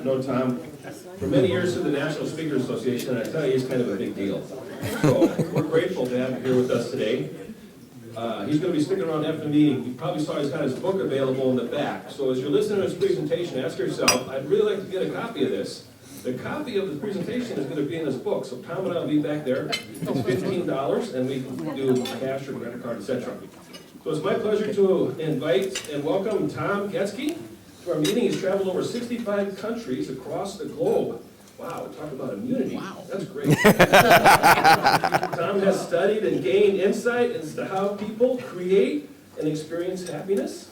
known Tom for many years through the National Speakers Association, and I tell you, he's kind of a big deal. So we're grateful to have him here with us today. He's going to be sticking around after the meeting. You probably saw he's got his book available in the back. So as you're listening to his presentation, ask yourself, I'd really like to get a copy of this. The copy of the presentation is going to be in his book. So Tom and I will be back there. It's $15, and we can do cash or credit card, etc. So it's my pleasure to invite and welcome Tom Guetzke to our meeting. He's traveled over 65 countries across the globe. Wow, talk about immunity. Wow. That's great. Tom has studied and gained insight as to how people create and experience happiness.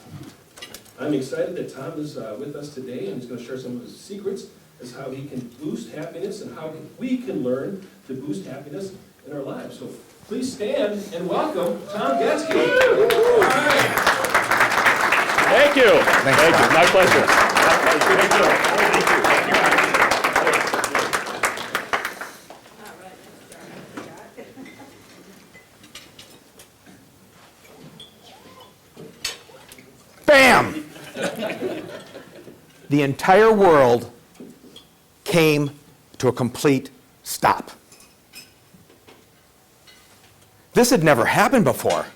I'm excited that Tom is with us today, and he's going to share some of his secrets as how he can boost happiness and how we can learn to boost happiness in our lives. So please stand and welcome Tom Guetzke. All right. Thank you. Thank you. My pleasure. Thank you. Bam! The entire world came to a complete stop. This had never happened before.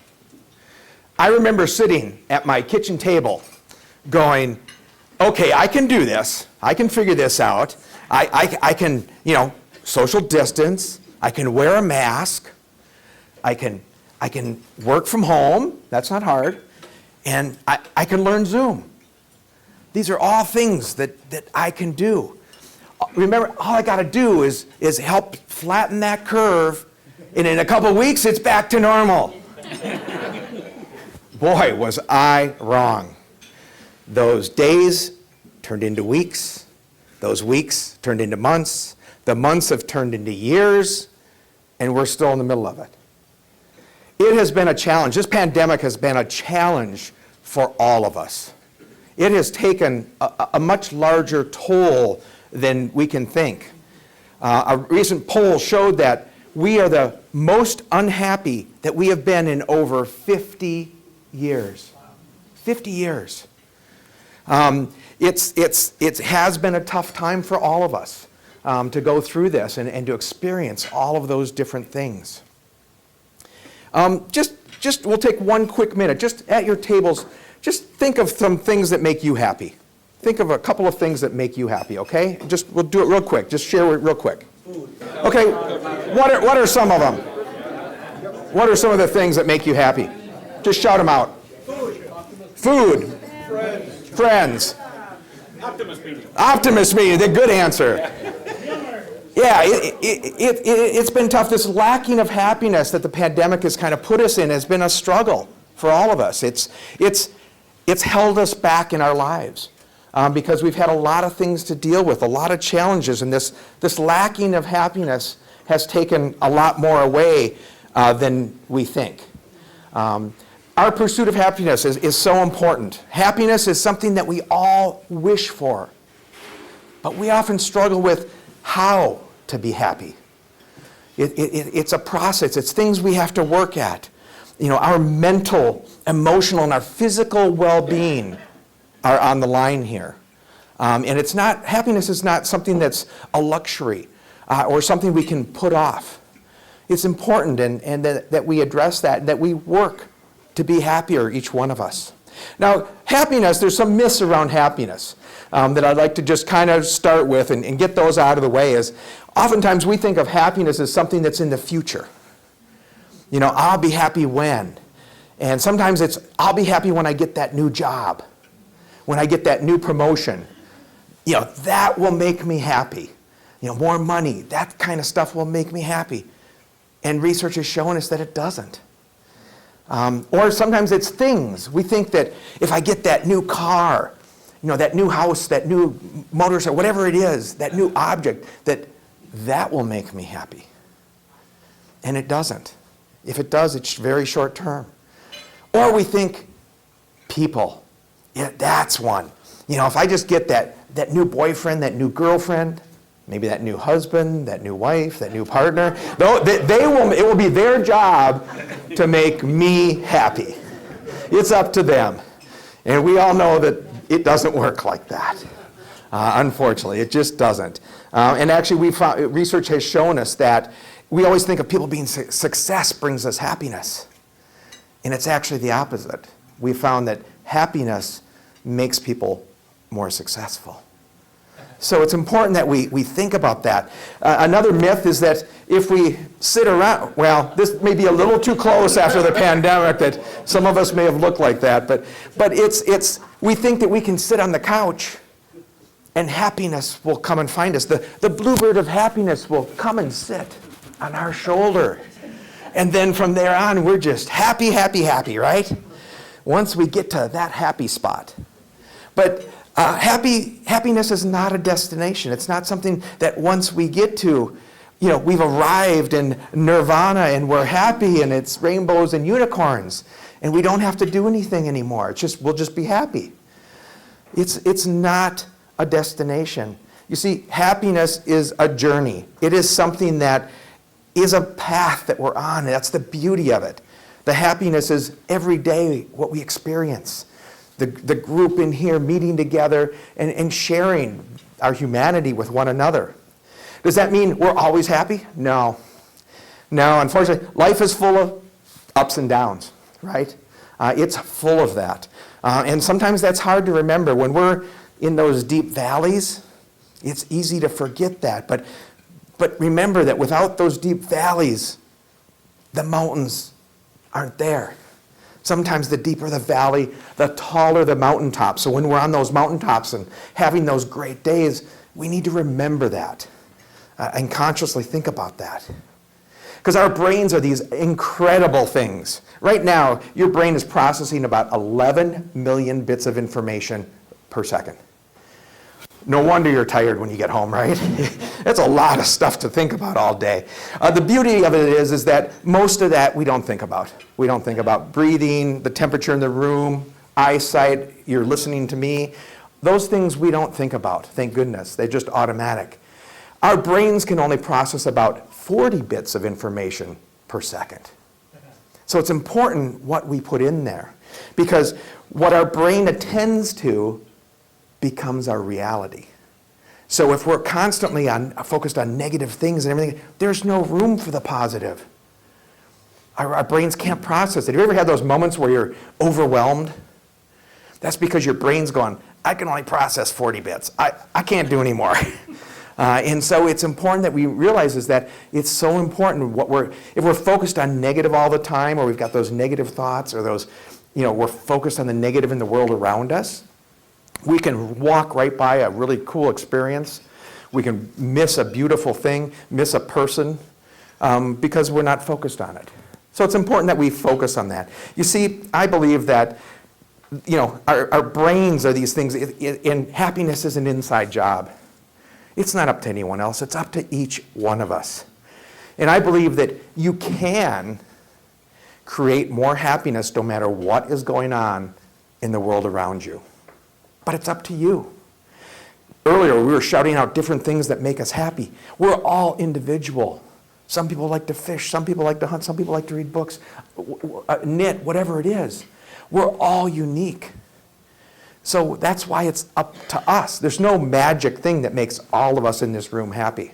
I remember sitting at my kitchen table going, okay, I can do this. I can figure this out. I can, social distance. I can wear a mask. I can work from home. That's not hard. And I can learn Zoom. These are all things that I can do. Remember, all I got to do is help flatten that curve, and in a couple of weeks, it's back to normal. Boy, was I wrong. Those days turned into weeks. Those weeks turned into months. The months have turned into years, and we're still in the middle of it. It has been a challenge. This pandemic has been a challenge for all of us. It has taken a much larger toll than we can think. A recent poll showed that we are the most unhappy that we have been in over 50 years. 50 years. It has been a tough time for all of us to go through this and to experience all of those different things. We'll take one quick minute. Just at your tables, just think of some things that make you happy. Think of a couple of things that make you happy, okay? We'll do it real quick. Just share it real quick. Okay, what are some of them? What are some of the things that make you happy? Just shout them out. Food. Friends. Optimist meeting, the good answer. Yeah, it's been tough. This lacking of happiness that the pandemic has kind of put us in has been a struggle for all of us. It's held us back in our lives because we've had a lot of things to deal with, a lot of challenges, and this lacking of happiness has taken a lot more away than we think. Our pursuit of happiness is so important. Happiness is something that we all wish for, but we often struggle with how to be happy. It's a process. It's things we have to work at. Our mental, emotional, and our physical well-being are on the line here. And happiness is not something that's a luxury or something we can put off. It's important and that we address that we work to be happier, each one of us. Now, happiness, there's some myths around happiness that I'd like to just kind of start with and get those out of the way. Is oftentimes we think of happiness as something that's in the future. I'll be happy when. And sometimes it's, I'll be happy when I get that new job, when I get that new promotion. That will make me happy. More money, that kind of stuff will make me happy. And research has shown us that it doesn't. Or sometimes it's things. We think that if I get that new car, that new house, that new motorcycle, whatever it is, that new object, that will make me happy. And it doesn't. If it does, it's very short term. Or we think people. Yeah, that's one. If I just get that new boyfriend, that new girlfriend, maybe that new husband, that new wife, that new partner, it will be their job to make me happy. It's up to them. And we all know that it doesn't work like that. Unfortunately, it just doesn't. And actually, research has shown us that we always think of people being success brings us happiness. And it's actually the opposite. We found that happiness makes people more successful. So it's important that we think about that. Another myth is that if we sit around, well, this may be a little too close after the pandemic, that some of us may have looked like that, but we think that we can sit on the couch and happiness will come and find us. The bluebird of happiness will come and sit on our shoulder. And then from there on, we're just happy, happy, happy, right? Once we get to that happy spot. But happiness is not a destination. It's not something that once we get to, we've arrived in nirvana and we're happy and it's rainbows and unicorns and we don't have to do anything anymore. We'll just be happy. It's not a destination. You see, happiness is a journey. It is something that is a path that we're on. That's the beauty of it. The happiness is every day what we experience. The group in here meeting together and sharing our humanity with one another. Does that mean we're always happy? No. No, unfortunately, life is full of ups and downs, right? It's full of that. And sometimes that's hard to remember. When we're in those deep valleys, it's easy to forget that. But remember that without those deep valleys, the mountains aren't there. Sometimes the deeper the valley, the taller the mountaintop. So when we're on those mountaintops and having those great days, we need to remember that and consciously think about that. Because our brains are these incredible things. Right now, your brain is processing about 11 million bits of information per second. No wonder you're tired when you get home, right? That's a lot of stuff to think about all day. The beauty of it is that most of that we don't think about. We don't think about breathing, the temperature in the room, eyesight, you're listening to me. Those things we don't think about, thank goodness. They're just automatic. Our brains can only process about 40 bits of information per second. So it's important what we put in there. Because what our brain attends to becomes our reality. So if we're constantly focused on negative things and everything, there's no room for the positive. Our brains can't process it. Have you ever had those moments where you're overwhelmed? That's because your brain's going, I can only process 40 bits. I can't do any more. And so it's important that we realize is that it's so important if we're focused on negative all the time, or we've got those negative thoughts, or those, we're focused on the negative in the world around us, we can walk right by a really cool experience. We can miss a beautiful thing, miss a person, because we're not focused on it. So it's important that we focus on that. You see, I believe that, our brains are these things, and happiness is an inside job. It's not up to anyone else. It's up to each one of us. And I believe that you can create more happiness no matter what is going on in the world around you. But it's up to you. Earlier, we were shouting out different things that make us happy. We're all individual. Some people like to fish. Some people like to hunt. Some people like to read books, knit, whatever it is. We're all unique. So that's why it's up to us. There's no magic thing that makes all of us in this room happy.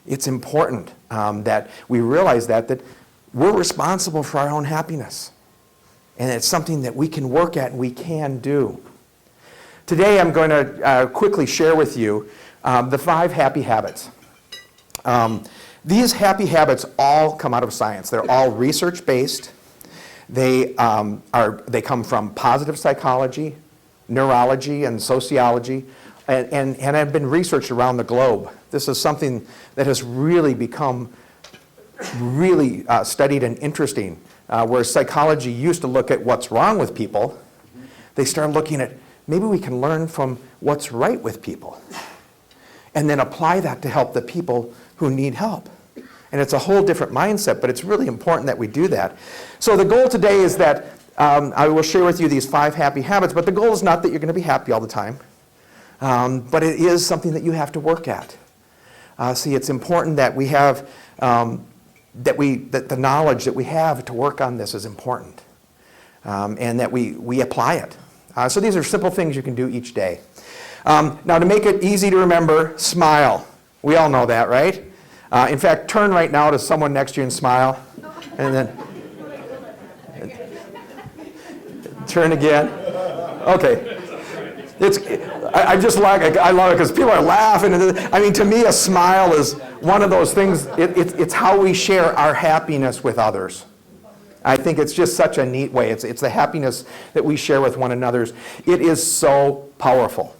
It's important that we realize that we're responsible for our own happiness. And it's something that we can work at and we can do. Today I'm going to quickly share with you the 5 happy habits. These happy habits all come out of science. They're all research-based. They come from positive psychology, neurology, and sociology, and have been researched around the globe. This is something that has really become studied and interesting. Where psychology used to look at what's wrong with people, they started looking at maybe we can learn from what's right with people and then apply that to help the people who need help. And it's a whole different mindset, but it's really important that we do that. So the goal today is that I will share with you these 5 happy habits, but the goal is not that you're going to be happy all the time, but it is something that you have to work at. See, it's important that we have, that the knowledge that we have to work on this is important, and that we apply it. So these are simple things you can do each day. Now, to make it easy to remember, smile. We all know that, right? In fact, turn right now to someone next to you and smile. And then turn again. Okay. I just like, I love it because people are laughing. I mean, to me, a smile is one of those things, it's how we share our happiness with others. I think it's just such a neat way. It's the happiness that we share with one another. It is so powerful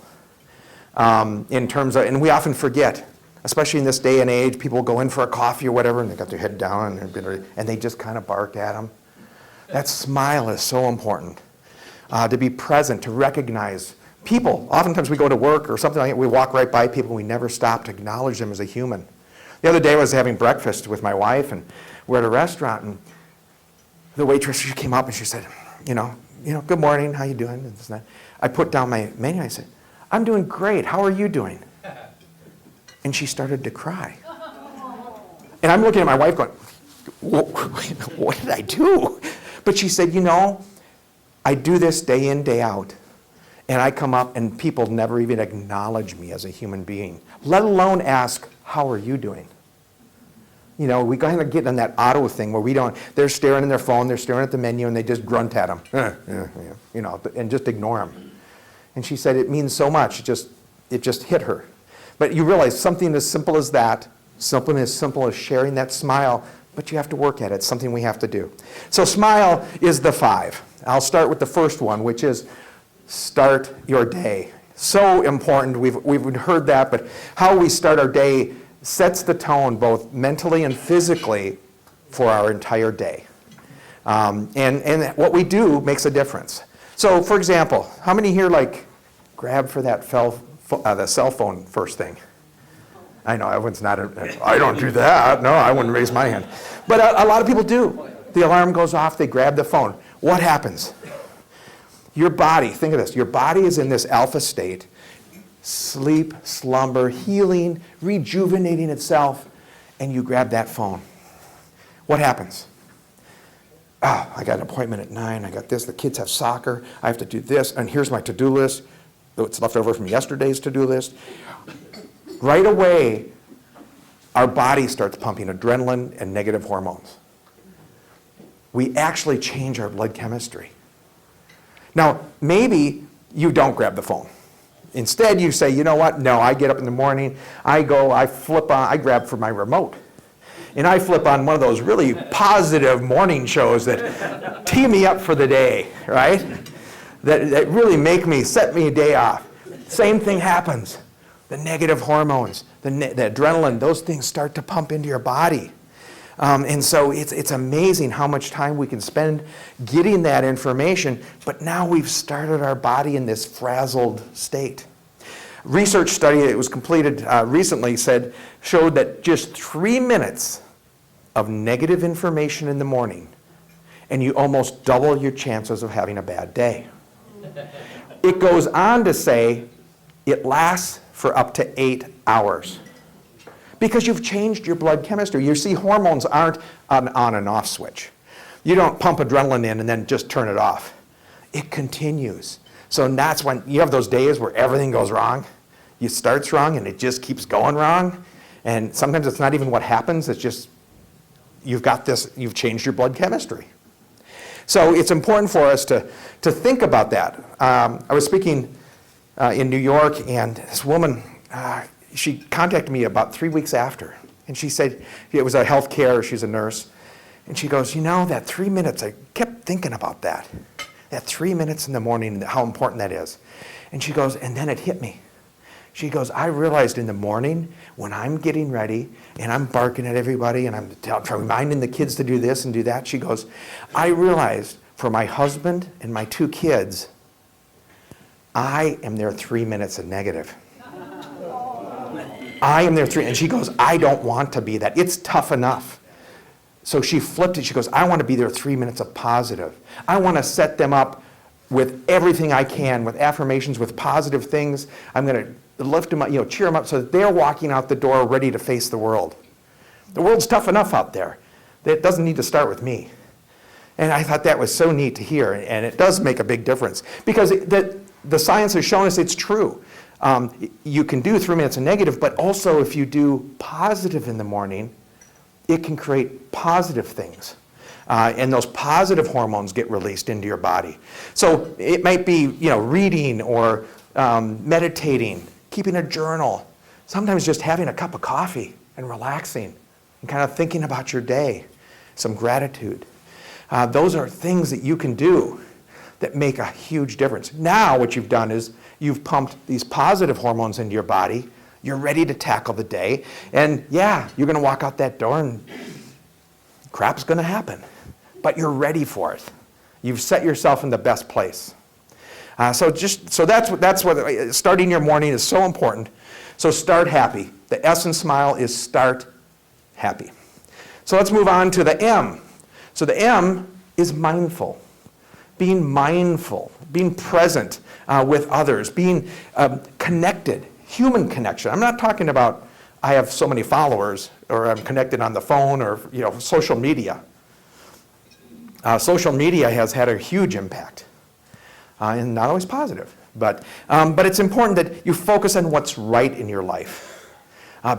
in terms of, and we often forget, especially in this day and age, people go in for a coffee or whatever, and they got their head down, and they just kind of bark at them. That smile is so important. To be present, to recognize people. Oftentimes we go to work or something like that, we walk right by people, and we never stop to acknowledge them as a human. The other day I was having breakfast with my wife, and we're at a restaurant, and the waitress, she came up and she said, good morning, how you doing? And this and that. I put down my menu, I said, I'm doing great, how are you doing? And she started to cry. And I'm looking at my wife going, what did I do? But she said, I do this day in, day out. And I come up and people never even acknowledge me as a human being, let alone ask, how are you doing? We kind of get on that auto thing where they're staring in their phone, they're staring at the menu, and they just grunt at them, and just ignore them. And she said it means so much, it just hit her. But you realize something as simple as that, something as simple as sharing that smile, but you have to work at it. It's something we have to do. So smile is the 5. I'll start with the first one, which is start your day. So important. We've heard that, but how we start our day sets the tone both mentally and physically for our entire day. And what we do makes a difference. So, for example, how many here grab for that the cell phone first thing? I know everyone's not, I don't do that. No, I wouldn't raise my hand. But a lot of people do. The alarm goes off, they grab the phone. What happens? Your body, think of this, your body is in this alpha state, sleep, slumber, healing, rejuvenating itself, and you grab that phone. What happens? Oh, I got an appointment at 9, I got this, the kids have soccer, I have to do this, and here's my to-do list, what's left over from yesterday's to-do list. Right away, our body starts pumping adrenaline and negative hormones. We actually change our blood chemistry. Now, maybe you don't grab the phone. Instead, you say, you know what? No, I get up in the morning, I grab for my remote. And I flip on one of those really positive morning shows that tee me up for the day, right? That really set me a day off. Same thing happens. The negative hormones, the adrenaline, those things start to pump into your body. And so it's amazing how much time we can spend getting that information, but now we've started our body in this frazzled state. Research study that was completed recently showed that just 3 minutes of negative information in the morning, and you almost double your chances of having a bad day. It goes on to say it lasts for up to 8 hours. Because you've changed your blood chemistry. You see, hormones aren't an on and off switch. You don't pump adrenaline in and then just turn it off. It continues. So that's when you have those days where everything goes wrong. It starts wrong and it just keeps going wrong. And sometimes it's not even what happens, it's just you've changed your blood chemistry. So it's important for us to think about that. I was speaking in New York, and this woman, she contacted me about 3 weeks after, and she said, it was a healthcare, she's a nurse, and she goes, that 3 minutes, I kept thinking about that 3 minutes in the morning, how important that is. And she goes, and then it hit me. She goes, I realized in the morning when I'm getting ready and I'm barking at everybody and I'm reminding the kids to do this and do that, she goes, I realized for my husband and my 2 kids, I am their 3 minutes of negative. I am their 3, and she goes, I don't want to be that. It's tough enough. So she flipped it. She goes, I want to be their 3 minutes of positive. I want to set them up with everything I can, with affirmations, with positive things. I'm going to lift them up, cheer them up so that they're walking out the door ready to face the world. The world's tough enough out there. It doesn't need to start with me. And I thought that was so neat to hear, and it does make a big difference because the science has shown us it's true. You can do 3 minutes of negative, but also if you do positive in the morning, it can create positive things. And those positive hormones get released into your body. So it might be, reading or meditating, keeping a journal, sometimes just having a cup of coffee and relaxing and kind of thinking about your day, some gratitude. Those are things that you can do that make a huge difference. Now what you've done is you've pumped these positive hormones into your body. You're ready to tackle the day. And yeah, you're going to walk out that door and crap's going to happen. But you're ready for it. You've set yourself in the best place. So that's what starting your morning is so important. So start happy. The S in smile is start happy. So let's move on to the M. So the M is mindful. Being mindful, being present with others, being connected, human connection. I'm not talking about I have so many followers or I'm connected on the phone or social media. Social media has had a huge impact, and not always positive. But it's important that you focus on what's right in your life.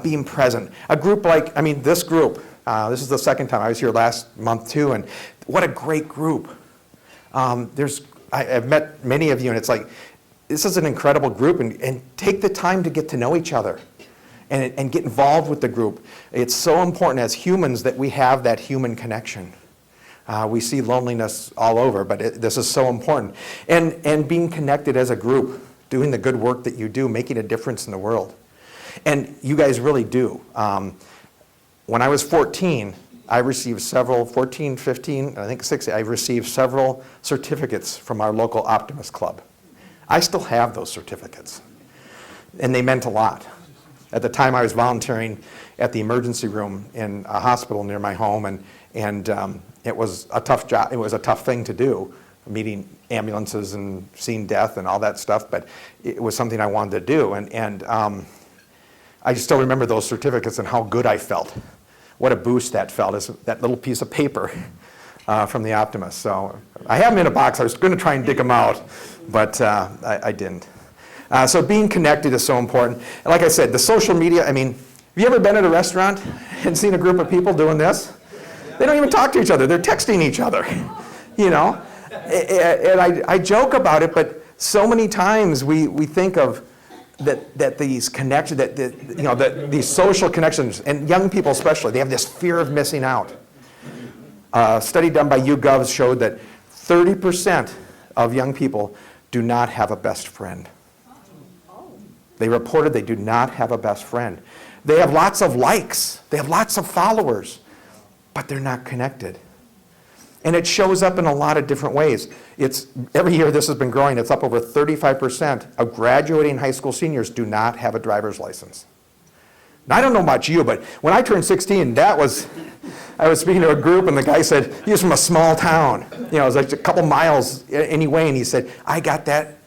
Being present. A group this group, this is the second time I was here last month too, and what a great group. I've met many of you, and it's like, this is an incredible group, and take the time to get to know each other and get involved with the group. It's so important as humans that we have that human connection. We see loneliness all over, but this is so important. And being connected as a group, doing the good work that you do, making a difference in the world. And you guys really do. When I was 14, I received 14, 15, I think 16, I received several certificates from our local Optimist Club. I still have those certificates, and they meant a lot. At the time, I was volunteering at the emergency room in a hospital near my home, and it was a tough job. It was a tough thing to do, meeting ambulances and seeing death and all that stuff, but it was something I wanted to do, and I still remember those certificates and how good I felt. What a boost that felt, is that little piece of paper from the Optimist. So I have them in a box. I was going to try and dig them out, but I didn't. So being connected is so important. And like I said, the social media, have you ever been at a restaurant and seen a group of people doing this? They don't even talk to each other. They're texting each other, And I joke about it, but so many times we think of that these connections, that these social connections, and young people especially, they have this fear of missing out. A study done by YouGov showed that 30% of young people do not have a best friend. They reported they do not have a best friend. They have lots of likes. They have lots of followers, but they're not connected. And it shows up in a lot of different ways. Every year this has been growing. It's up over 35% of graduating high school seniors do not have a driver's license. Now, I don't know about you, but when I turned 16, I was speaking to a group, and the guy said he was from a small town. It was like a couple miles anyway, and he said, I got that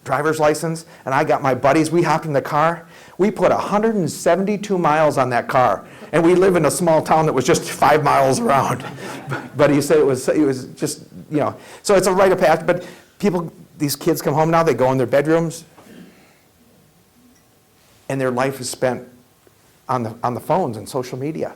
driver's license, and I got my buddies. We hopped in the car. We put 172 miles on that car, and we live in a small town that was just 5 miles around. But he said it was just, so it's a rite of passage. But these kids come home now, they go in their bedrooms, and their life is spent on the phones and social media.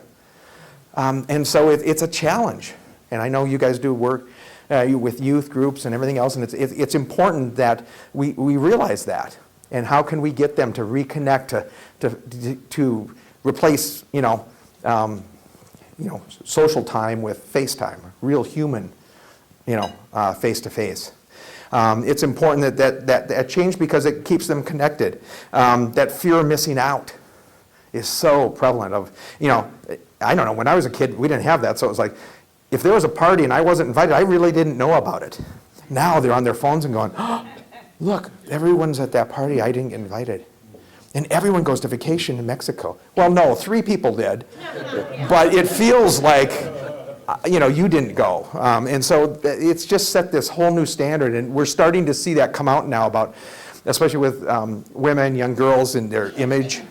And so it's a challenge. And I know you guys do work with youth groups and everything else, and it's important that we realize that. And how can we get them to reconnect, to replace, social time with FaceTime, real human, face-to-face. It's important that change, because it keeps them connected. That fear of missing out is so prevalent. I don't know, when I was a kid, we didn't have that, so it was like, if there was a party and I wasn't invited, I really didn't know about it. Now they're on their phones and going, oh, look, everyone's at that party, I didn't get invited. And everyone goes to vacation in Mexico. Well, no, 3 people did, but it feels like, you didn't go. And so it's just set this whole new standard, and we're starting to see that come out now about, especially with women, young girls, and their image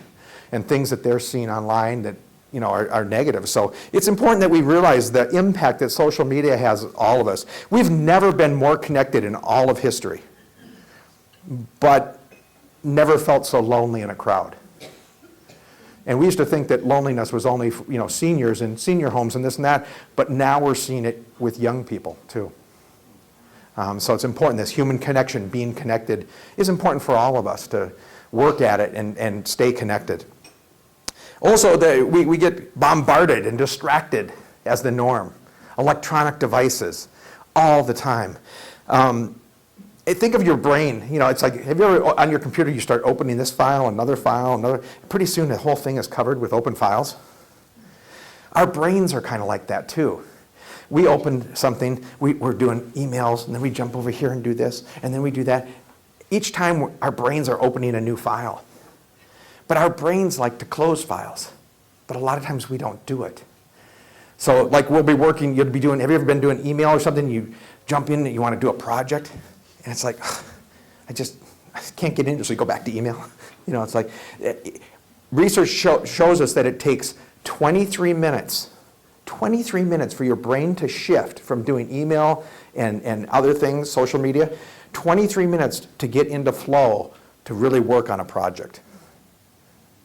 and things that they're seeing online that are negative. So it's important that we realize the impact that social media has on all of us. We've never been more connected in all of history. But never felt so lonely in a crowd. And we used to think that loneliness was only, seniors and senior homes and this and that, but now we're seeing it with young people too. So it's important, this human connection, being connected, is important for all of us to work at it and stay connected. Also, we get bombarded and distracted as the norm. Electronic devices all the time. Think of your brain. It's like, have you ever, on your computer, you start opening this file, another, pretty soon the whole thing is covered with open files. Our brains are kind of like that too. We open something, we're doing emails, and then we jump over here and do this, and then we do that. Each time our brains are opening a new file. But our brains like to close files, but a lot of times we don't do it. So like we'll be working, have you ever been doing email or something, you jump in and you want to do a project, and it's like, I can't get into it, so you go back to email. It's like, research shows us that it takes 23 minutes for your brain to shift from doing email and other things, social media, 23 minutes to get into flow to really work on a project.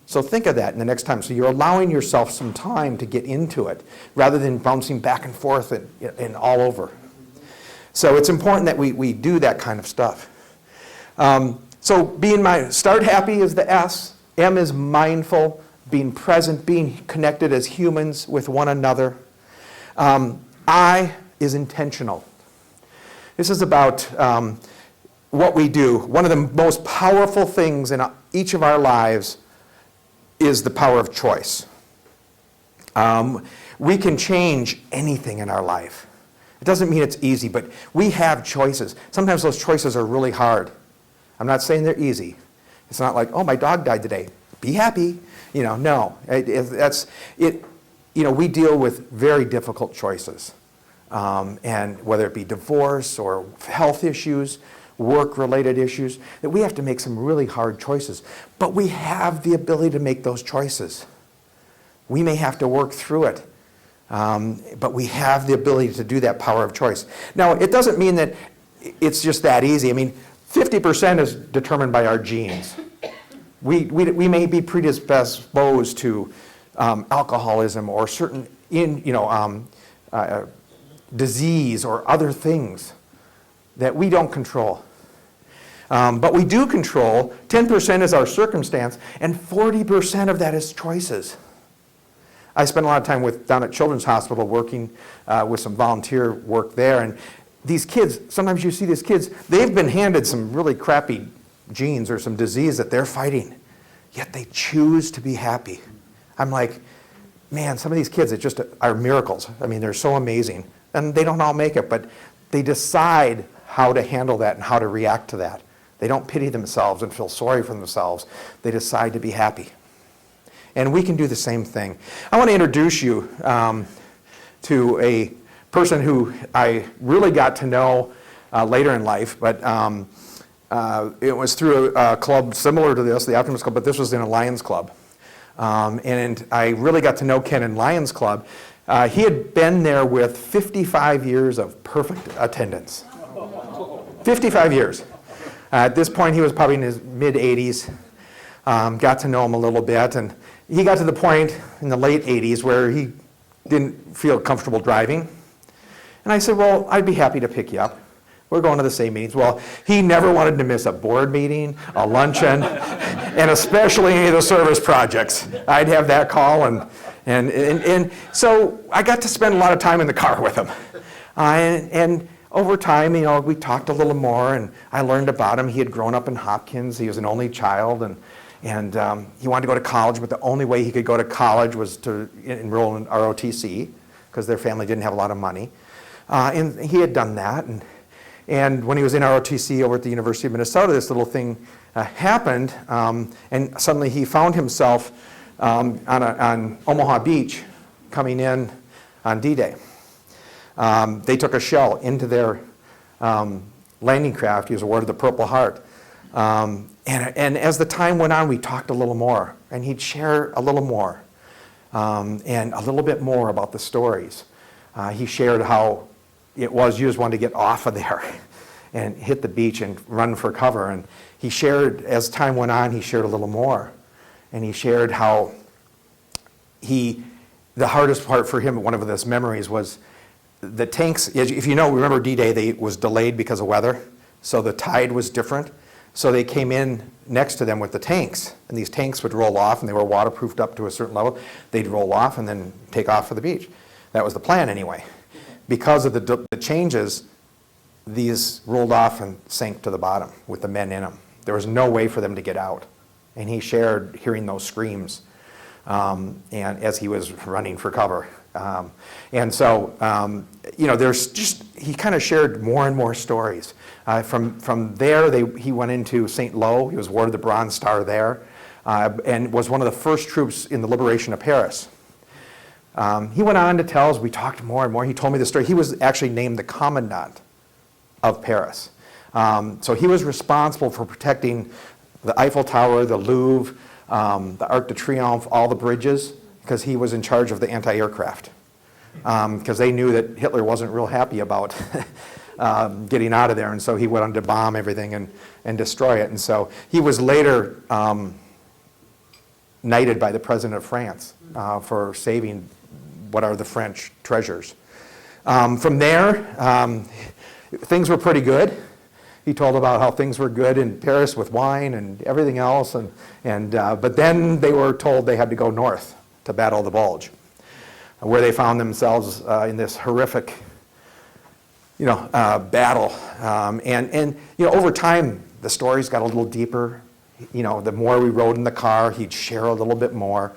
So think of that in the next time. So you're allowing yourself some time to get into it rather than bouncing back and forth and all over. So it's important that we do that kind of stuff. So start happy is the S. M is mindful, being present, being connected as humans with one another. I is intentional. This is about what we do. One of the most powerful things in each of our lives is the power of choice. We can change anything in our life. It doesn't mean it's easy, but we have choices. Sometimes those choices are really hard. I'm not saying they're easy. It's not like, oh, my dog died today. Be happy. No. That's it. We deal with very difficult choices. And whether it be divorce or health issues, work-related issues, that we have to make some really hard choices. But we have the ability to make those choices. We may have to work through it, but we have the ability to do that power of choice. Now, it doesn't mean that it's just that easy. 50% is determined by our genes. We may be predisposed to alcoholism or certain disease or other things that we don't control. But we do control. 10% is our circumstance, and 40% of that is choices. I spent a lot of time down at Children's Hospital working with some volunteer work there, and these kids, sometimes you see these kids, they've been handed some really crappy genes or some disease that they're fighting, yet they choose to be happy. I'm like, man, some of these kids are miracles. They're so amazing. And they don't all make it, but they decide how to handle that and how to react to that. They don't pity themselves and feel sorry for themselves. They decide to be happy. And we can do the same thing. I want to introduce you to a person who I really got to know later in life, but it was through a club similar to this, the Optimist Club, but this was in a Lions Club. And I really got to know Ken in Lions Club. He had been there with 55 years of perfect attendance. 55 years. At this point, he was probably in his mid-80s. Got to know him a little bit, and he got to the point in the late 80s where he didn't feel comfortable driving. And I said, well, I'd be happy to pick you up. We're going to the same meetings. Well, he never wanted to miss a board meeting, a luncheon, and especially any of the service projects. I'd have that call, and so I got to spend a lot of time in the car with him. And over time, we talked a little more, and I learned about him. He had grown up in Hopkins. He was an only child, and he wanted to go to college, but the only way he could go to college was to enroll in ROTC, because their family didn't have a lot of money. And he had done that, and when he was in ROTC over at the University of Minnesota, this little thing happened, and suddenly he found himself on Omaha Beach coming in on D-Day. They took a shell into their landing craft. He was awarded the Purple Heart. And as the time went on, we talked a little more, and he'd share a little more, and a little bit more about the stories. He shared how it was you just wanted to get off of there and hit the beach and run for cover. And he shared, as time went on, he shared a little more. And he shared how the hardest part for him, one of his memories, was the tanks. If you know, remember D-Day, was delayed because of weather, so the tide was different. So they came in next to them with the tanks, and these tanks would roll off, and they were waterproofed up to a certain level. They'd roll off and then take off for the beach. That was the plan anyway. Because of the changes, these rolled off and sank to the bottom with the men in them. There was no way for them to get out. And he shared hearing those screams and as he was running for cover. And so, he kind of shared more and more stories. From there, he went into St. Lo. He was awarded the Bronze Star there and was one of the first troops in the liberation of Paris. He went on to tell us, we talked more and more. He told me the story. He was actually named the commandant of Paris. So he was responsible for protecting the Eiffel Tower, the Louvre, the Arc de Triomphe, all the bridges, because he was in charge of the anti-aircraft. Because they knew that Hitler wasn't real happy about getting out of there, and so he went on to bomb everything and destroy it. And so he was later knighted by the President of France for saving what are the French treasures. From there, things were pretty good. He told about how things were good in Paris with wine and everything else, but then they were told they had to go north to battle the Bulge, where they found themselves in this horrific, battle. Over time, the stories got a little deeper. The more we rode in the car, he'd share a little bit more.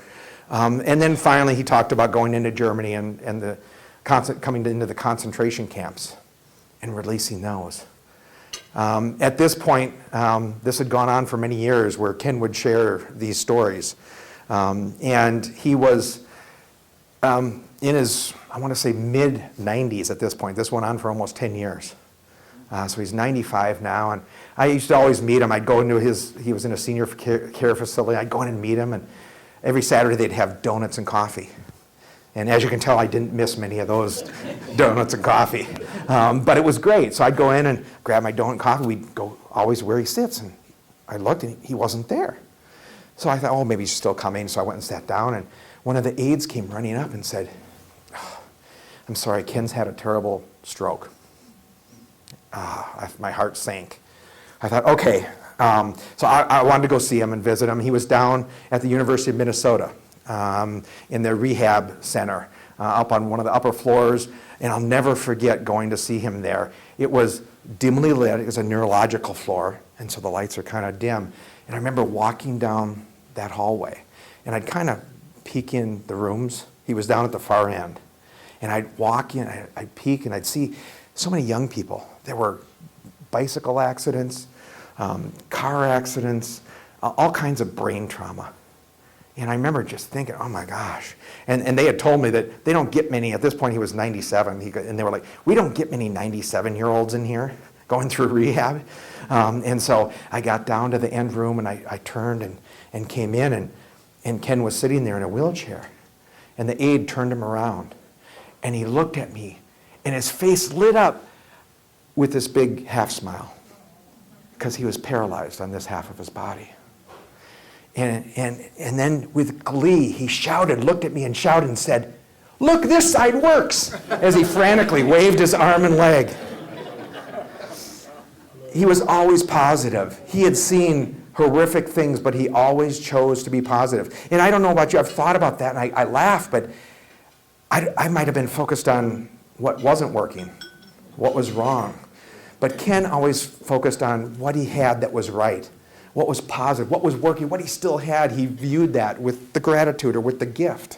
And then finally, he talked about going into Germany and coming into the concentration camps and releasing those. At this point, this had gone on for many years where Ken would share these stories. And he was in his, I want to say, mid-90s at this point. This went on for almost 10 years. So he's 95 now. And I used to always meet him. I'd go into he was in a senior care facility. I'd go in and meet him. And every Saturday they'd have donuts and coffee. And as you can tell, I didn't miss many of those donuts and coffee. But it was great. So I'd go in and grab my donut and coffee. We'd go always where he sits. And I looked and he wasn't there. So I thought, oh, maybe he's still coming. So I went and sat down. And one of the aides came running up and said, oh, I'm sorry, Ken's had a terrible stroke. My heart sank. I thought, okay. So I wanted to go see him and visit him. He was down at the University of Minnesota. In their rehab center, up on one of the upper floors, and I'll never forget going to see him there. It was dimly lit. It was a neurological floor, and so the lights are kind of dim. And I remember walking down that hallway, and I'd kind of peek in the rooms. He was down at the far end, and I'd walk in, I'd peek, and I'd see so many young people. There were bicycle accidents, car accidents, all kinds of brain trauma. And I remember just thinking, oh my gosh. And they had told me that they don't get many, at this point he was 97, and they were like, we don't get many 97-year-olds in here going through rehab. And so I got down to the end room and I turned and came in and Ken was sitting there in a wheelchair. And the aide turned him around and he looked at me and his face lit up with this big half smile because he was paralyzed on this half of his body. And then with glee, he shouted, looked at me and shouted and said, look, this side works, as he frantically waved his arm and leg. He was always positive. He had seen horrific things, but he always chose to be positive. And I don't know about you, I've thought about that, and I laugh, but I might have been focused on what wasn't working, what was wrong. But Ken always focused on what he had that was right. What was positive, what was working, what he still had, he viewed that with the gratitude or with the gift.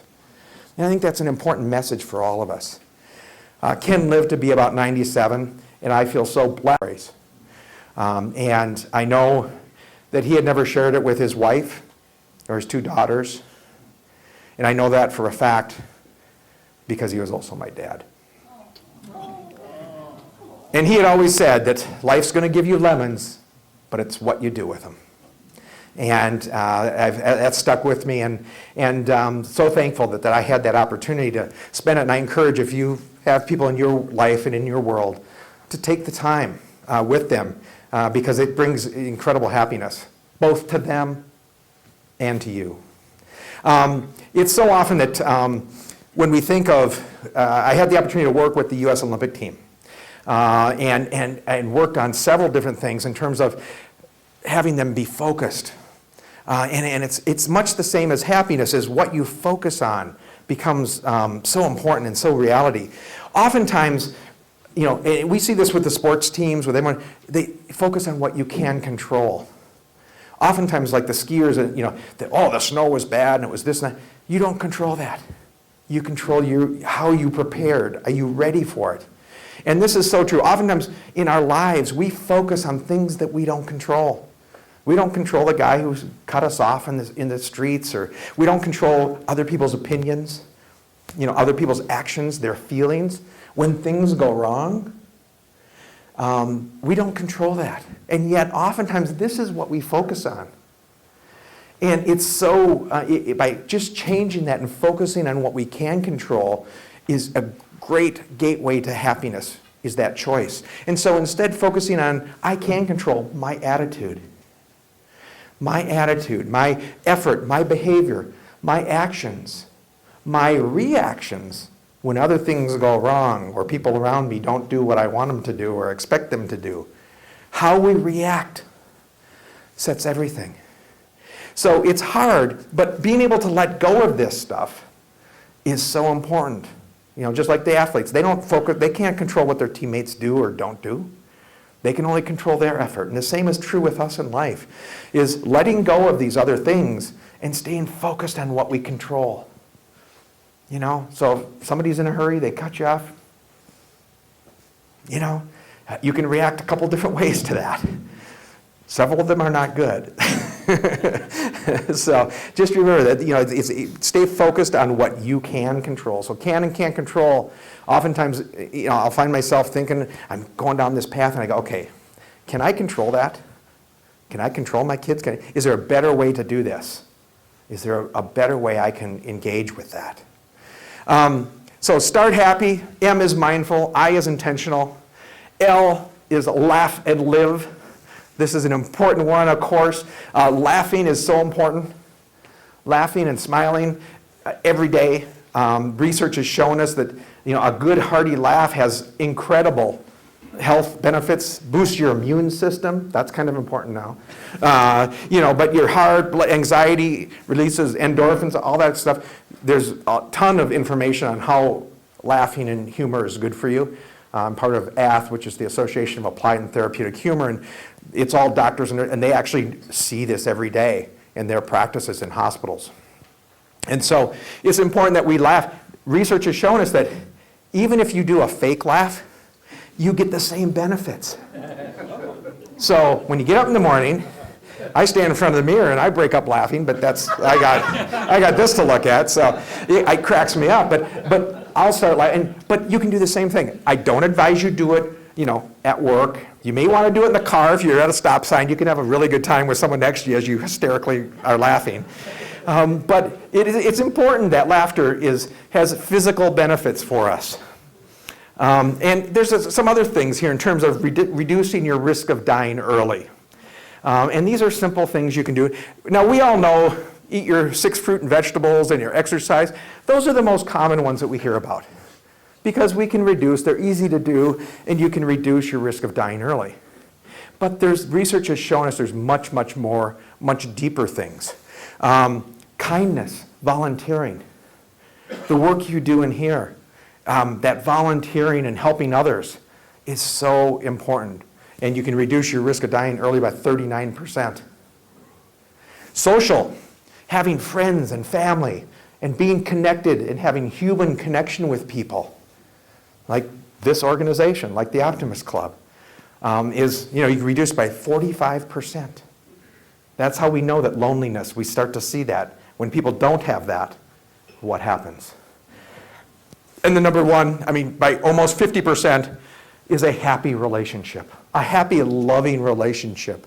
And I think that's an important message for all of us. Ken lived to be about 97, and I feel so blessed. And I know that he had never shared it with his wife or his two daughters. And I know that for a fact because he was also my dad. And he had always said that life's going to give you lemons, but it's what you do with them. And that stuck with me, and so thankful that I had that opportunity to spend it. And I encourage, if you have people in your life and in your world, to take the time with them because it brings incredible happiness, both to them and to you. It's so often that when we think of, I had the opportunity to work with the U.S. Olympic team and worked on several different things in terms of having them be focused. And it's much the same as happiness, is what you focus on becomes so important and so reality. Oftentimes, we see this with the sports teams, where they focus on what you can control. Oftentimes, like the skiers, the snow was bad and it was this and that. You don't control that. You control how you prepared. Are you ready for it? And this is so true. Oftentimes in our lives, we focus on things that we don't control. We don't control the guy who's cut us off in the streets, or we don't control other people's opinions, other people's actions, their feelings. When things go wrong, we don't control that. And yet, oftentimes, this is what we focus on. And it's so, by just changing that and focusing on what we can control is a great gateway to happiness, is that choice. And so instead, focusing on, I can control my attitude, my effort, my behavior, my actions, my reactions when other things go wrong or people around me don't do what I want them to do or expect them to do. How we react sets everything. So it's hard, but being able to let go of this stuff is so important. Just like the athletes, they can't control what their teammates do or don't do. They can only control their effort. And the same is true with us in life, is letting go of these other things and staying focused on what we control. So if somebody's in a hurry, they cut you off, you can react a couple different ways to that. Several of them are not good. So just remember that, stay focused on what you can control. So can and can't control. Oftentimes, I'll find myself thinking, I'm going down this path and I go, okay, can I control that? Can I control my kids? Is there a better way to do this? Is there a better way I can engage with that? So start happy. M is mindful. I is intentional. L is laugh and live. This is an important one, of course. Laughing is so important. Laughing and smiling every day. Research has shown us that a good hearty laugh has incredible health benefits, boosts your immune system. That's kind of important now. But your heart, anxiety, releases endorphins, all that stuff. There's a ton of information on how laughing and humor is good for you. I'm part of ATH, which is the Association of Applied and Therapeutic Humor, and it's all doctors, and they actually see this every day in their practices in hospitals. And so it's important that we laugh. Research has shown us that even if you do a fake laugh, you get the same benefits. So when you get up in the morning, I stand in front of the mirror and I break up laughing, but I got this to look at, so it cracks me up. But I'll start laughing. But you can do the same thing. I don't advise you do it, at work. You may want to do it in the car if you're at a stop sign. You can have a really good time with someone next to you as you hysterically are laughing. But it's important that laughter has physical benefits for us. And there's some other things here in terms of reducing your risk of dying early. And these are simple things you can do. Now, we all know, eat your 6 fruit and vegetables and your exercise. Those are the most common ones that we hear about. Because we can reduce, they're easy to do, and you can reduce your risk of dying early. But research has shown us there's much, much more, much deeper things. Kindness, volunteering, the work you do in here, that volunteering and helping others is so important. And you can reduce your risk of dying early by 39%. Social, having friends and family, and being connected and having human connection with people, like this organization, like the Optimist Club, you can reduce by 45%. That's how we know that loneliness, we start to see that. When people don't have that, what happens? And the number one, by almost 50%, is a happy relationship. A happy, loving relationship.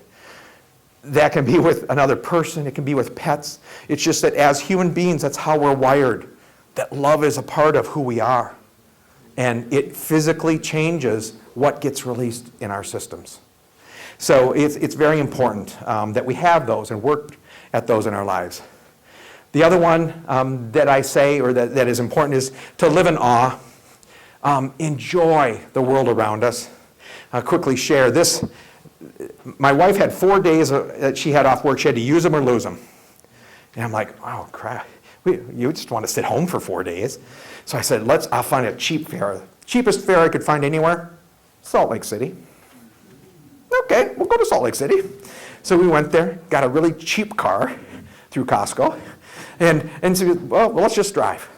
That can be with another person, it can be with pets. It's just that as human beings, that's how we're wired. That love is a part of who we are. And it physically changes what gets released in our systems. So it's very important that we have those and work at those in our lives. The other one that I say, or that is important, is to live in awe. Enjoy the world around us. I'll quickly share this. My wife had 4 days that she had off work. She had to use them or lose them. And I'm like, oh, crap. You just want to sit home for 4 days. So I said, I'll find a cheap fare. Cheapest fare I could find anywhere, Salt Lake City. Okay, we'll go to Salt Lake City. So we went there, got a really cheap car through Costco, and said, well, let's just drive.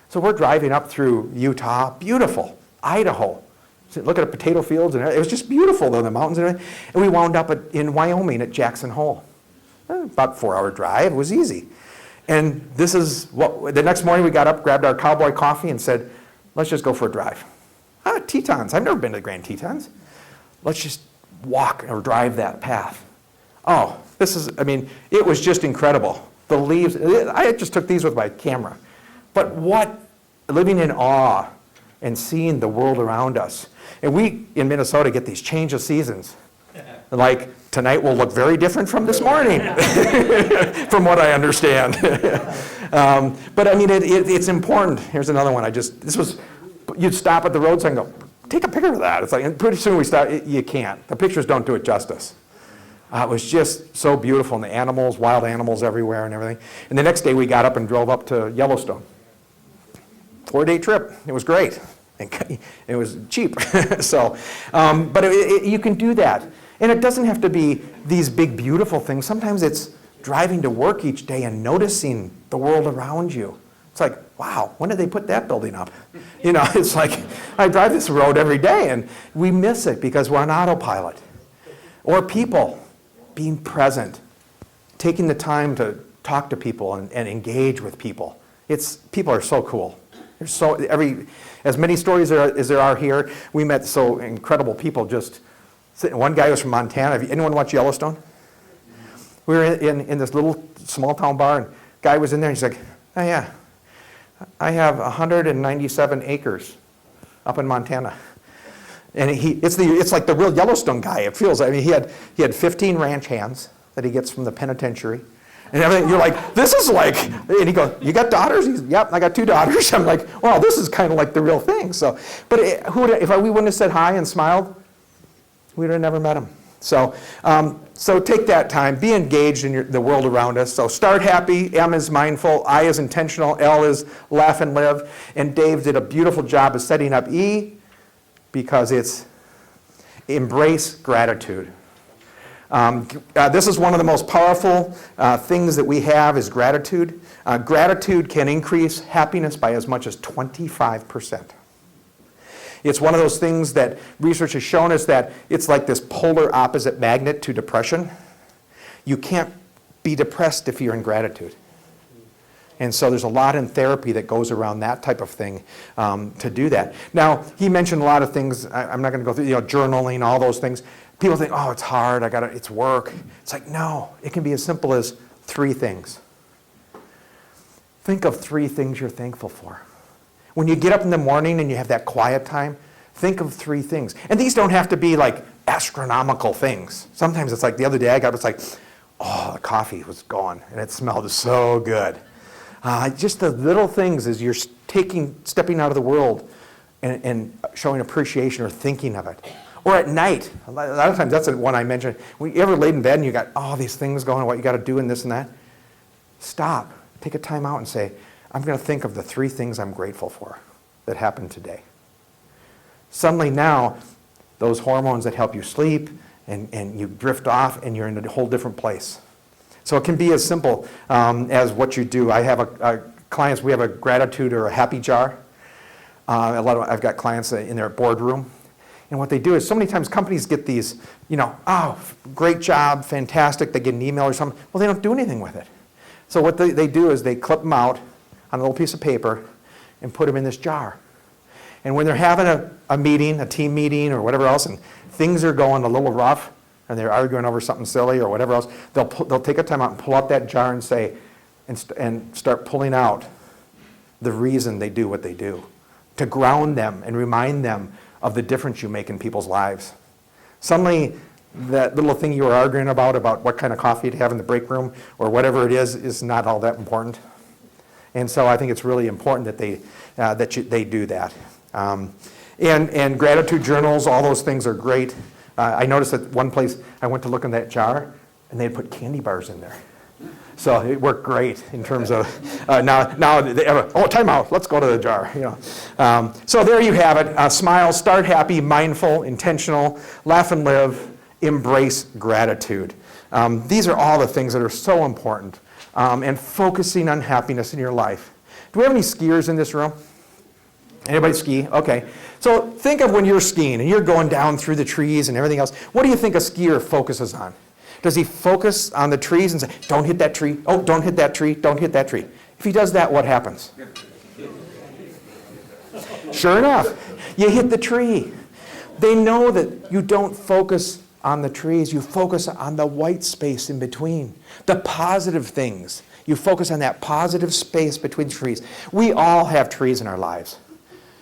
So we're driving up through Utah, beautiful, Idaho. So look at the potato fields, and it was just beautiful, though, the mountains and everything. And we wound up in Wyoming at Jackson Hole. About a 4-hour drive, it was easy. And this is what, the next morning we got up, grabbed our cowboy coffee, and said, let's just go for a drive. Tetons, I've never been to the Grand Tetons. Let's just walk or drive that path. Oh, it was just incredible. The leaves, I just took these with my camera. But living in awe and seeing the world around us. And we, in Minnesota, get these change of seasons. Like, tonight will look very different from this morning, from what I understand. But it's important. Here's another one. You'd stop at the roadside and go, take a picture of that. It's like, and pretty soon we stop, you can't. The pictures don't do it justice. It was just so beautiful, and the animals, wild animals everywhere and everything. And the next day we got up and drove up to Yellowstone. 4-day trip. It was great. And it was cheap. So, but you can do that. And it doesn't have to be these big, beautiful things. Sometimes it's driving to work each day and noticing the world around you. It's like, wow, when did they put that building up? It's like, I drive this road every day, and we miss it because we're on autopilot. Or people, being present, taking the time to talk to people and engage with people. People are so cool. There's as many stories as there are here. We met so incredible people just sitting. One guy was from Montana. Have anyone watched Yellowstone? We were in this little small town bar, and guy was in there, and he's like, oh yeah, I have 197 acres up in Montana. And it's like the real Yellowstone guy. It feels, he had 15 ranch hands that he gets from the penitentiary. And everything, you're like, this is like, and he goes, you got daughters? Yep, I got 2 daughters. I'm like, wow, this is kind of like the real thing. So, but if we wouldn't have said hi and smiled, we would have never met him. So take that time, be engaged in the world around us. So start happy, M is mindful, I is intentional, L is laugh and live. And Dave did a beautiful job of setting up E, because it's embrace gratitude. This is one of the most powerful things that we have is gratitude. Gratitude can increase happiness by as much as 25%. It's one of those things that research has shown us that it's like this polar opposite magnet to depression. You can't be depressed if you're in gratitude. And so there's a lot in therapy that goes around that type of thing to do that. Now, he mentioned a lot of things. I'm not going to go through, journaling, all those things. People think, oh, it's hard, it's work. It's like, no, it can be as simple as 3 things. Think of 3 things you're thankful for. When you get up in the morning and you have that quiet time, think of 3 things. And these don't have to be like astronomical things. Sometimes it's like the other day I got, it's like, oh, the coffee was gone and it smelled so good. Just the little things as you're stepping out of the world and showing appreciation or thinking of it. Or at night, a lot of times that's the one I mentioned. When you ever laid in bed and you got all these things going, what you got to do and this and that, stop, take a time out and say, I'm going to think of the 3 things I'm grateful for that happened today. Suddenly now, those hormones that help you sleep and you drift off and you're in a whole different place. So it can be as simple as what you do. I have clients, we have a gratitude or a happy jar. I've got clients in their boardroom. And what they do is so many times companies get these, oh, great job, fantastic. They get an email or something. Well, they don't do anything with it. So what they do is they clip them out on a little piece of paper and put them in this jar. And when they're having a meeting, a team meeting or whatever else, and things are going a little rough, and they're arguing over something silly or whatever else, they'll take a time out and pull out that jar and say, and start pulling out the reason they do what they do, to ground them and remind them of the difference you make in people's lives. Suddenly, that little thing you were arguing about what kind of coffee to have in the break room or whatever it is not all that important. And so I think it's really important that they do that. And gratitude journals, all those things are great. I noticed at one place I went to look in that jar, and they had put candy bars in there. So it worked great in terms of now they have time out, let's go to the jar. So there you have it. Smile, start happy, mindful, intentional, laugh and live, embrace gratitude. These are all the things that are so important. And focusing on happiness in your life. Do we have any skiers in this room? Anybody ski? Okay. So think of when you're skiing and you're going down through the trees and everything else. What do you think a skier focuses on? Does he focus on the trees and say, don't hit that tree, oh, don't hit that tree, don't hit that tree? If he does that, what happens? Sure enough, you hit the tree. They know that you don't focus on the trees, you focus on the white space in between, the positive things. You focus on that positive space between trees. We all have trees in our lives.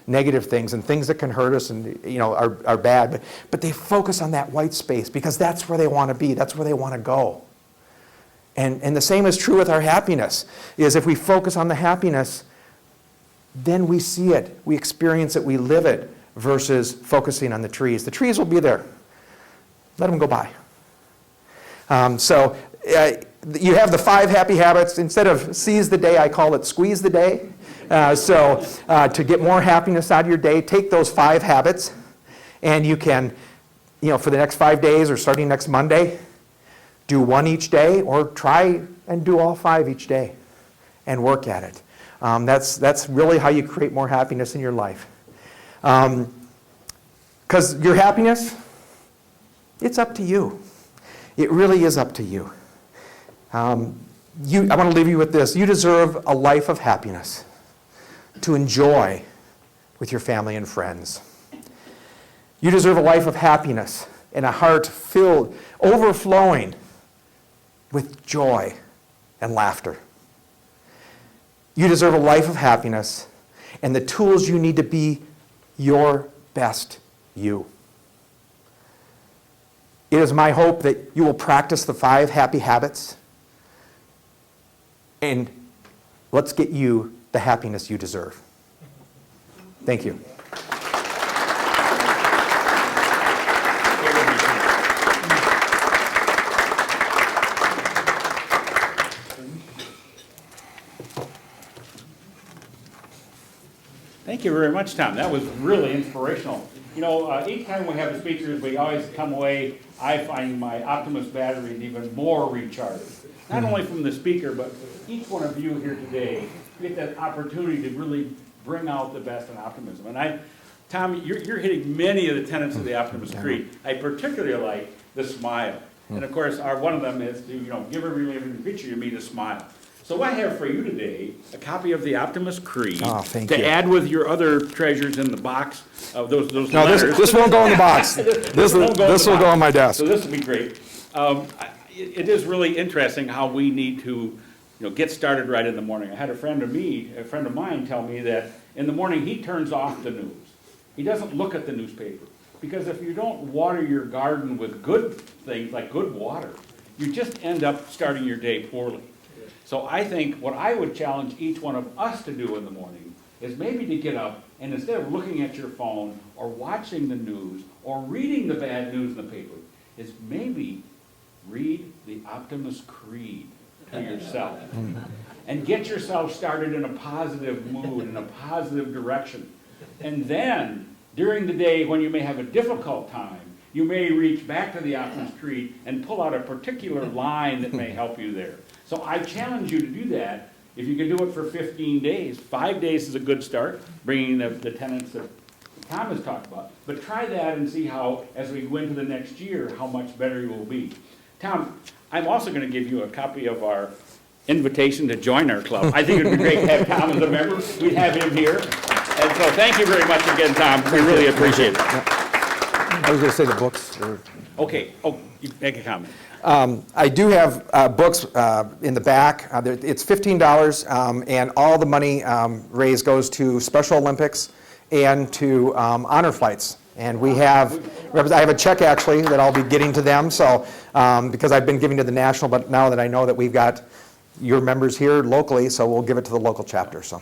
Negative things and things that can hurt us and are bad, but they focus on that white space because that's where they want to be, that's where they want to go. And the same is true with our happiness, is if we focus on the happiness, then we see it, we experience it, we live it, versus focusing on the trees. The trees will be there. Let them go by. You have the 5 happy habits. Instead of seize the day, I call it squeeze the day. To get more happiness out of your day, take those 5 habits, and you can, for the next 5 days or starting next Monday, do 1 each day, or try and do all 5 each day and work at it. That's really how you create more happiness in your life. Because your happiness, it's up to you. It really is up to you. I want to leave you with this. You deserve a life of happiness to enjoy with your family and friends. You deserve a life of happiness and a heart filled, overflowing with joy and laughter. You deserve a life of happiness and the tools you need to be your best you. It is my hope that you will practice the 5 happy habits, and let's get you the happiness you deserve. Thank you. Thank you very much, Tom. That was really inspirational. Each time we have the speakers, we always come away, I find my Optimist battery is even more recharged. Not only from the speaker, but each one of you here today get that opportunity to really bring out the best in optimism. And Tom, you're hitting many of the tenets of the Optimist Creed. I particularly like the smile. And of course, one of them is to give every living creature you meet a smile. So I have for you today a copy of the Optimist Creed to add with your other treasures in the box of those letters. This won't go in the box. This will go on my desk. So this will be great. It is really interesting how we need to get started right in the morning. I had a friend of mine tell me that in the morning he turns off the news. He doesn't look at the newspaper. Because if you don't water your garden with good things, like good water, you just end up starting your day poorly. So I think what I would challenge each one of us to do in the morning is maybe to get up and instead of looking at your phone or watching the news or reading the bad news in the paper, is maybe read the Optimist Creed to yourself and get yourself started in a positive mood, in a positive direction. And then, during the day when you may have a difficult time, you may reach back to the Optimist Creed and pull out a particular line that may help you there. So I challenge you to do that. If you can do it for 15 days, 5 days is a good start, bringing the tenets that Tom has talked about. But try that and see how, as we go into the next year, how much better you will be. Tom, I'm also going to give you a copy of our invitation to join our club. I think it would be great to have Tom as a member. We'd have him here. And so thank you very much again, Tom. We really appreciate it. I was going to say the books. Okay. Oh, you make a comment. I do have books in the back. It's $15, and all the money raised goes to Special Olympics and to honor flights And we have, I have a check actually that I'll be getting to them, so, because I've been giving to the national, but now that I know that we've got your members here locally, so we'll give it to the local chapter, so.